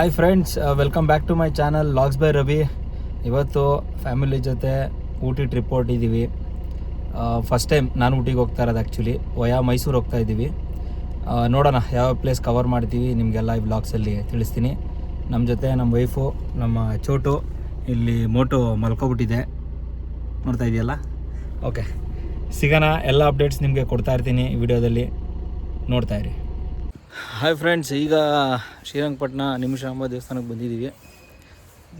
Hi friends, welcome back to my channel logs by Ravi. ಇವತ್ತು family ಜೊತೆ Ooty trip ಹೊರಟಿದ್ದೀವಿ. First time ನಾನು ಊಟಿಗೆ ಹೋಗ್ತಾ ಇರೋದು. ಆ್ಯಕ್ಚುಲಿ ಮೈಸೂರು ಹೋಗ್ತಾ ಇದ್ದೀವಿ. ನೋಡೋಣ ಯಾವ ಪ್ಲೇಸ್ ಕವರ್ ಮಾಡ್ತೀವಿ, ನಿಮಗೆಲ್ಲ ಈ ವ್ಲಾಗ್ಸಲ್ಲಿ ತಿಳಿಸ್ತೀನಿ. ನಮ್ಮ ಜೊತೆ ನಮ್ಮ ವೈಫು, ನಮ್ಮ ಚೋಟು ಇಲ್ಲಿ ಮೋಟು ಮಲ್ಕೊಬಿಟ್ಟಿದೆ, ನೋಡ್ತಾ ಇದೆಯಲ್ಲ. ಓಕೆ, ಸಿಗೋಣ. ಎಲ್ಲ ಅಪ್ಡೇಟ್ಸ್ ನಿಮಗೆ ಕೊಡ್ತಾ ಇರ್ತೀನಿ ವಿಡಿಯೋದಲ್ಲಿ, ನೋಡ್ತಾ ಇರಿ. ಹಾಯ್ ಫ್ರೆಂಡ್ಸ್, ಈಗ ಶ್ರೀರಂಗಪಟ್ಟಣ ನಿಮಿಷಾಂಬ ದೇವಸ್ಥಾನಕ್ಕೆ ಬಂದಿದ್ದೀವಿ.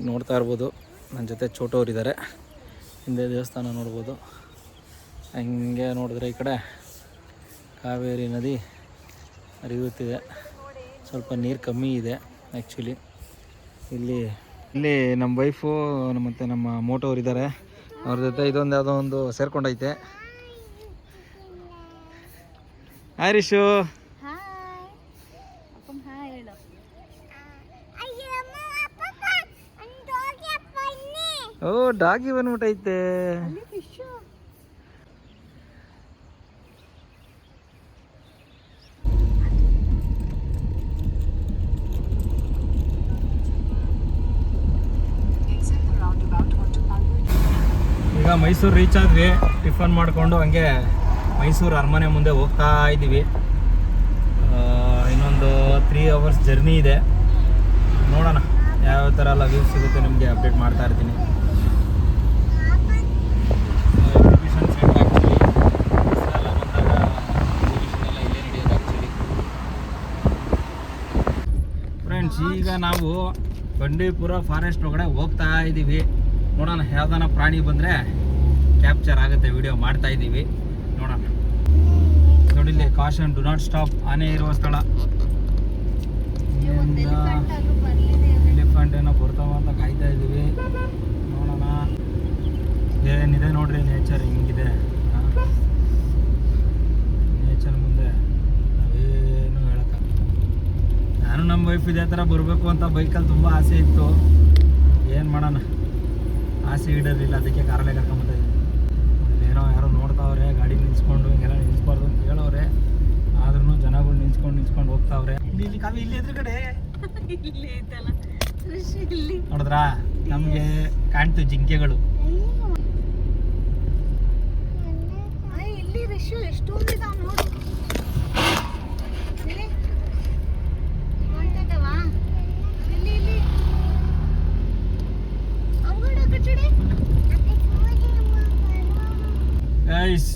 ನೋಡ್ತಾ ಇರ್ಬೋದು, ನನ್ನ ಜೊತೆ ಚೋಟೋರಿದ್ದಾರೆ. ಹಿಂದೆ ದೇವಸ್ಥಾನ ನೋಡ್ಬೋದು. ಹಂಗೆ ನೋಡಿದ್ರೆ ಈ ಕಡೆ ಕಾವೇರಿ ನದಿ ಹರಿಯುತ್ತಿದೆ. ಸ್ವಲ್ಪ ನೀರು ಕಮ್ಮಿ ಇದೆ ಆ್ಯಕ್ಚುಲಿ. ಇಲ್ಲಿ ನಮ್ಮ ವೈಫು ಮತ್ತು ನಮ್ಮ ಮೋಟೋರಿದ್ದಾರೆ. ಅವ್ರ ಜೊತೆ ಇದೊಂದು ಯಾವುದೋ ಒಂದು ಸೇರ್ಕೊಂಡೈತೆ. ಹಾಯ್ ರಿಶು. ಓ, ಡಾಗಿ ಬಂದ್ಬಿಟ್ಟೈತೆ. ಈಗ ಮೈಸೂರು ರೀಚ್ ಆದ್ವಿ. ಟಿಫನ್ ಮಾಡಿಕೊಂಡು ಹಂಗೆ ಮೈಸೂರು ಅರಮನೆ ಮುಂದೆ ಹೋಗ್ತಾ ಇದ್ದೀವಿ. ಇನ್ನೊಂದು 3 hours ಜರ್ನಿ ಇದೆ. ನೋಡೋಣ ಯಾವ ಥರ ಎಲ್ಲ ವ್ಯೂ ಸಿಗುತ್ತೆ, ನಿಮಗೆ ಅಪ್ಡೇಟ್ ಮಾಡ್ತಾ ಇರ್ತೀನಿ. ಫ್ರೆಂಡ್ಸ್, ಈಗ ನಾವು ಬಂಡೀಪುರ ಫಾರೆಸ್ಟ್ ಒಳಗಡೆ ಹೋಗ್ತಾ ಇದ್ದೀವಿ. ನೋಡೋಣ, ಯಾವ್ದಾನ ಪ್ರಾಣಿ ಬಂದರೆ ಕ್ಯಾಪ್ಚರ್ ಆಗುತ್ತೆ, ವಿಡಿಯೋ ಮಾಡ್ತಾ ಇದ್ದೀವಿ. ನೋಡೋಣ. ನೋಡಿಲ್ಲಿ ಕಾಷನ್, ಡು ನಾಟ್ ಸ್ಟಾಪ್, ಆನೆ ಇರುವ ಸ್ಥಳ. ಎಲಿಫೆಂಟ್ ಏನೋ ಬರ್ತಾವ ಅಂತ ಕಾಯ್ತಾ ಇದ್ದೀವಿ. ನೋಡೋಣ ಏನಿದೆ. ನೋಡ್ರಿ, ನೇಚರ್ ಹಿಂಗಿದೆ. ನೇಚರ್ ಮುಂದೆ ನಾವೇನು ಹೇಳಕ್ಕ. ನಾನು ನಮ್ಮ ವೈಫ್ ಇದೇ ಥರ ಬರಬೇಕು ಅಂತ ಬೈಕಲ್ಲಿ ತುಂಬ ಆಸೆ ಇತ್ತು. ಏನು ಮಾಡೋಣ, ಆಸೆ ಈಡೇರಲಿಲ್ಲ. ಅದಕ್ಕೆ ಕಾರಲ್ಲೇ ಕರ್ಕೊಂಬತ್ತಾ ಇದ್ದೀವಿ. ಏನೋ ಯಾರೋ ನೋಡ್ತಾವ್ರೆ, ಗಾಡಿ ನಿಲ್ಸ್ಕೊಂಡು ಹಿಂಗೆಲ್ಲ ನಿಲ್ಸ್ಬಾರ್ದು ಅಂತ ಹೇಳೋರೆ. ಆದ್ರೂ ಜನಗಳು ನಿಲ್ಸ್ಕೊಂಡು ಹೋಗ್ತಾವ್ರೆ. ಇಲ್ಲಿ ಎದುರುಗಡೆ ನೋಡಿದ್ರಾ, ನಮಗೆ ಕಾಣ್ತು ಜಿಂಕೆಗಳು.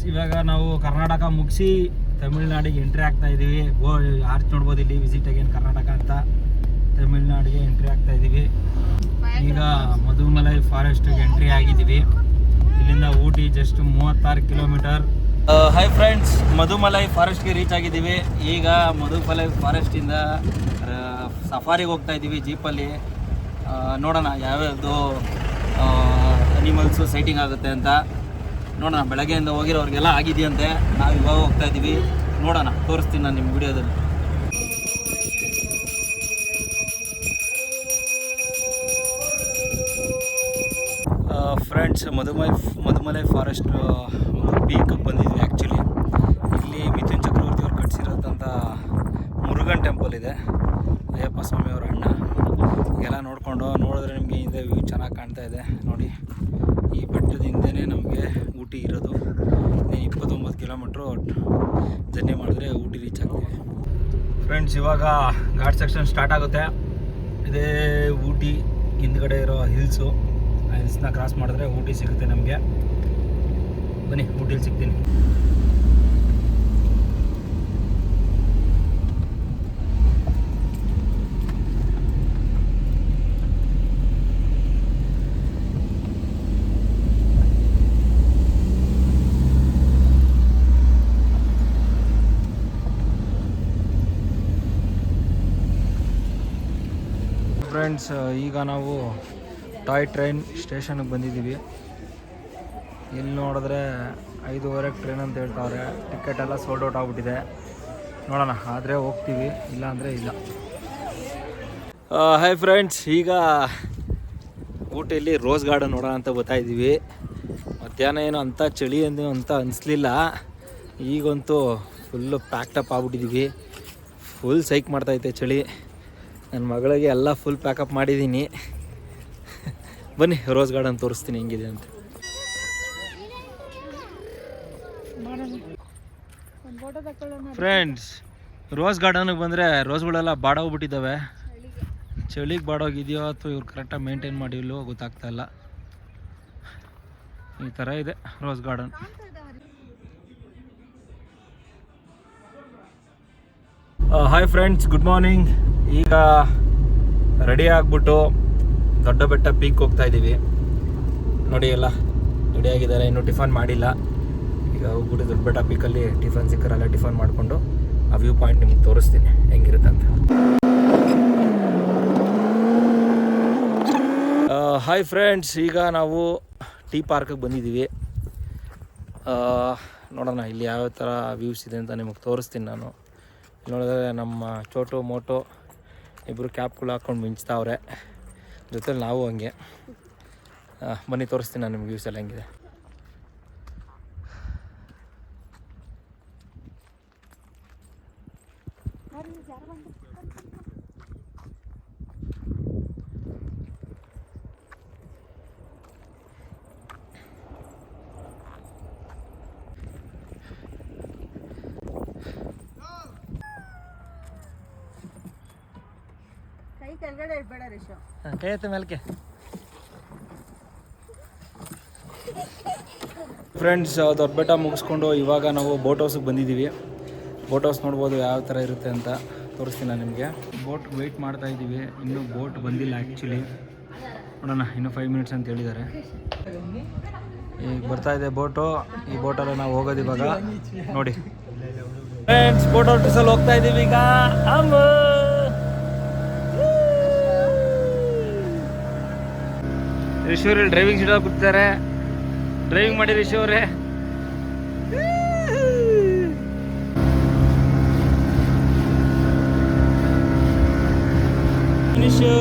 ಇವಾಗ ನಾವು ಕರ್ನಾಟಕ ಮುಗಿಸಿ ತಮಿಳ್ನಾಡಿಗೆ ಎಂಟ್ರಿ ಆಗ್ತಾ ಇದ್ದೀವಿ. ಆರ್ಚ್ ನೋಡ್ಬೋದು ಇಲ್ಲಿ, ವಿಸಿಟ್ ಅಗೇನ್ ಕರ್ನಾಟಕ ಅಂತ. ತಮಿಳ್ನಾಡಿಗೆ ಎಂಟ್ರಿ ಆಗ್ತಾ ಇದ್ದೀವಿ. ಈಗ ಮಧುಮಲೈ ಫಾರೆಸ್ಟ್ಗೆ ಎಂಟ್ರಿ ಆಗಿದ್ದೀವಿ. ಇಲ್ಲಿಂದ Ooty just 36 kilometre. Hi friends, Mudumalai ಫಾರೆಸ್ಟ್ಗೆ ರೀಚ್ ಆಗಿದ್ದೀವಿ. ಈಗ ಮಧುಮಲೈ ಫಾರೆಸ್ಟಿಂದ ಸಫಾರಿಗೆ ಹೋಗ್ತಾ ಇದ್ದೀವಿ ಜೀಪಲ್ಲಿ. ನೋಡೋಣ ಯಾವ್ಯಾವುದು ಅನಿಮಲ್ಸು ಸೈಟಿಂಗ್ ಆಗುತ್ತೆ ಅಂತ. ನೋಡೋಣ, ಬೆಳಗ್ಗೆಯಿಂದ ಹೋಗಿರೋರಿಗೆಲ್ಲ ಆಗಿದೆಯಂತೆ. ನಾವು ಇವಾಗ ಹೋಗ್ತಾ ಇದ್ದೀವಿ. ನೋಡೋಣ, ತೋರಿಸ್ತೀನಿ ನಾನು ನಿಮ್ಮ ವಿಡಿಯೋದಲ್ಲಿ. ಫ್ರೆಂಡ್ಸ್, ಮಧುಮಲೈ ಫಾರೆಸ್ಟ್ ಒಂದು ಪೀಕ್ ಬಂದಿದ್ವಿ. ಆ್ಯಕ್ಚುಲಿ ಇಲ್ಲಿ ಮಿಥುನ್ ಚಕ್ರವರ್ತಿ ಅವ್ರು ಕಟ್ಸಿರೋದಂಥ ಮುರುಗನ್ ಟೆಂಪಲ್ ಇದೆ, ಅಯ್ಯಪ್ಪ ಸ್ವಾಮಿ ಅವರ ಅಣ್ಣ. ಎಲ್ಲ ನೋಡಿದ್ರೆ ನಿಮಗೆ ಹಿಂದೆ ವ್ಯೂ ಚೆನ್ನಾಗಿ ಕಾಣ್ತಾ ಇದೆ ನೋಡಿ. ಈ ಬೆಟ್ಟದ ಹಿಂದೆನೇ ನಮಗೆ ಊಟಿ ಇರೋದು. 29 ಕಿಲೋಮೀಟ್ರು ಜರ್ನಿ ಮಾಡಿದ್ರೆ ಊಟಿ ರೀಚ್ ಆಗ್ತೀವಿ. ಫ್ರೆಂಡ್ಸ್, ಇವಾಗ ಘಾಟ್ ಸೆಕ್ಷನ್ ಸ್ಟಾರ್ಟ್ ಆಗುತ್ತೆ. ಇದೇ ಊಟಿ ಹಿಂದ್ಗಡೆ ಇರೋ ಹಿಲ್ಸು. ಆ ಹಿಲ್ಸ್ನ ಕ್ರಾಸ್ ಮಾಡಿದ್ರೆ ಊಟಿ ಸಿಗುತ್ತೆ ನಮಗೆ. ಬನ್ನಿ, ಊಟಿಲಿ ಸಿಗ್ತೀನಿ. ಫ್ರೆಂಡ್ಸ್, ಈಗ ನಾವು ಟಾಯ್ ಟ್ರೈನ್ ಸ್ಟೇಷನ್ಗೆ ಬಂದಿದ್ದೀವಿ. ಇಲ್ಲಿ ನೋಡಿದ್ರೆ 5:15 ಟ್ರೈನ್ ಅಂತ ಹೇಳ್ತಾವ್ರೆ. ಟಿಕೆಟ್ ಎಲ್ಲ ಸೋಲ್ಡ್ ಔಟ್ ಆಗಿಬಿಟ್ಟಿದೆ. ನೋಡೋಣ, ಆದರೆ ಹೋಗ್ತೀವಿ, ಇಲ್ಲ ಅಂದರೆ ಇಲ್ಲ. ಹಾಯ್ ಫ್ರೆಂಡ್ಸ್, ಈಗ ಊಟಿಯಲ್ಲಿ ರೋಸ್ ಗಾರ್ಡನ್ ನೋಡೋಣ ಅಂತ ಬರ್ತಾಯಿದ್ದೀವಿ. ಮಧ್ಯಾಹ್ನ ಏನು ಅಂಥ ಚಳಿ ಅಂತ ಅನಿಸ್ಲಿಲ್ಲ. ಈಗಂತೂ ಫುಲ್ಲು ಪ್ಯಾಕ್ಟಪ್ ಆಗ್ಬಿಟ್ಟಿದ್ದೀವಿ. ಫುಲ್ ಸೈಕ್ ಮಾಡ್ತೈತೆ ಚಳಿ. ನನ್ನ ಮಗಳಿಗೆ ಎಲ್ಲ ಫುಲ್ ಪ್ಯಾಕಪ್ ಮಾಡಿದ್ದೀನಿ. ಬನ್ನಿ ರೋಸ್ ಗಾರ್ಡನ್ ತೋರಿಸ್ತೀನಿ ಹೆಂಗಿದೆ ಅಂತ. ಫ್ರೆಂಡ್ಸ್, ರೋಸ್ ಗಾರ್ಡನ್ಗೆ ಬಂದರೆ ರೋಸ್ಗಳೆಲ್ಲ ಬಾಡೋಗ್ಬಿಟ್ಟಿದ್ದಾವೆ. ಚಳಿಗೆ ಬಾಡೋಗಿದೆಯೋ ಅಥವಾ ಇವ್ರು ಕರೆಕ್ಟಾಗಿ ಮೇಂಟೈನ್ ಮಾಡಿಲ್ಲೋ ಗೊತ್ತಾಗ್ತಾ ಇಲ್ಲ. ಈ ಥರ ಇದೆ rose garden. Hi friends, good morning. ಈಗ ರೆಡಿ ಆಗಿಬಿಟ್ಟು ದೊಡ್ಡ ಬೆಟ್ಟ ಪೀಕ್ ಹೋಗ್ತಾ ಇದ್ದೀವಿ. ನೋಡಿ ಎಲ್ಲ ರೆಡಿ ಆಗಿದ್ದಾರೆ, ಇನ್ನೂ ಟಿಫನ್ ಮಾಡಿಲ್ಲ. ಈಗ ಹೋಗ್ಬಿಟ್ಟು ದೊಡ್ಡ ಬೆಟ್ಟ ಪೀಕಲ್ಲಿ ಟಿಫನ್ ಸಿಕ್ಕರಲ್ಲ, ಟಿಫನ್ ಮಾಡಿಕೊಂಡು ಆ ವ್ಯೂ ಪಾಯಿಂಟ್ ನಿಮ್ಗೆ ತೋರಿಸ್ತೀನಿ ಹೆಂಗಿರುತ್ತೆ ಅಂತ. ಹಾಯ್ ಫ್ರೆಂಡ್ಸ್, ಈಗ ನಾವು ಟೀ ಪಾರ್ಕಿಗೆ ಬಂದಿದ್ದೀವಿ. ನೋಡೋಣ ಇಲ್ಲಿ ಯಾವ ಥರ ವ್ಯೂಸ್ ಇದೆ ಅಂತ ನಿಮಗೆ ತೋರಿಸ್ತೀನಿ ನಾನು. ನೋಡಿದ್ರೆ ನಮ್ಮ ಚೋಟು ಮೋಟೋ ಇಬ್ಬರು ಕ್ಯಾಪ್ಗಳು ಹಾಕ್ಕೊಂಡು ಮಿಂಚ್ತಾವ್ರೆ, ಜೊತೆಲಿ ನಾವು ಹಂಗೆ. ಬನ್ನಿ ತೋರಿಸ್ತೀನಿ ನಾನು ನಿಮ್ಗೆ ವ್ಯೂಸ್ ಎಲ್ಲ ಹೆಂಗಿದೆ. ಕೈ ಎತ್ತ ಮೇಲಕ್ಕೆ. ಫ್ರೆಂಡ್ಸ್, ದೊಡ್ಡ ಬೆಟ್ಟ ಮುಗಿಸ್ಕೊಂಡು ಇವಾಗ ನಾವು ಬೋಟ್ ಹೌಸಿಗೆ ಬಂದಿದ್ದೀವಿ. ಬೋಟ್ ಹೌಸ್ ನೋಡ್ಬೋದು ಯಾವ ಥರ ಇರುತ್ತೆ ಅಂತ ತೋರಿಸ್ತೀನಿ ನಾನು ನಿಮಗೆ. ಬೋಟ್ ವೆಯ್ಟ್ ಮಾಡ್ತಾ ಇದ್ದೀವಿ, ಇನ್ನೂ ಬೋಟ್ ಬಂದಿಲ್ಲ ಆ್ಯಕ್ಚುಲಿ. ನೋಡೋಣ, ಇನ್ನೂ 5 ಮಿನಿಟ್ಸ್ ಅಂತ ಹೇಳಿದ್ದಾರೆ. ಈಗ ಬರ್ತಾ ಇದೆ ಬೋಟು. ಈ ಬೋಟಲ್ಲಿ ನಾವು ಹೋಗೋದು ಇವಾಗ. ನೋಡಿ ಫ್ರೆಂಡ್ಸ್, ಬೋಟ್ ಹೌಸಲ್ಲಿ ಹೋಗ್ತಾ ಇದ್ದೀವಿ ಈಗ. ರಿಷೂರಲ್ಲಿ ಡ್ರೈವಿಂಗ್ ಸೀಟಲ್ಲಿ ಕೂತಿದ್ದಾರೆ. ಡ್ರೈವಿಂಗ್ ಮಾಡಿ ರಿಷು ಅವರೇ. ರಿಷು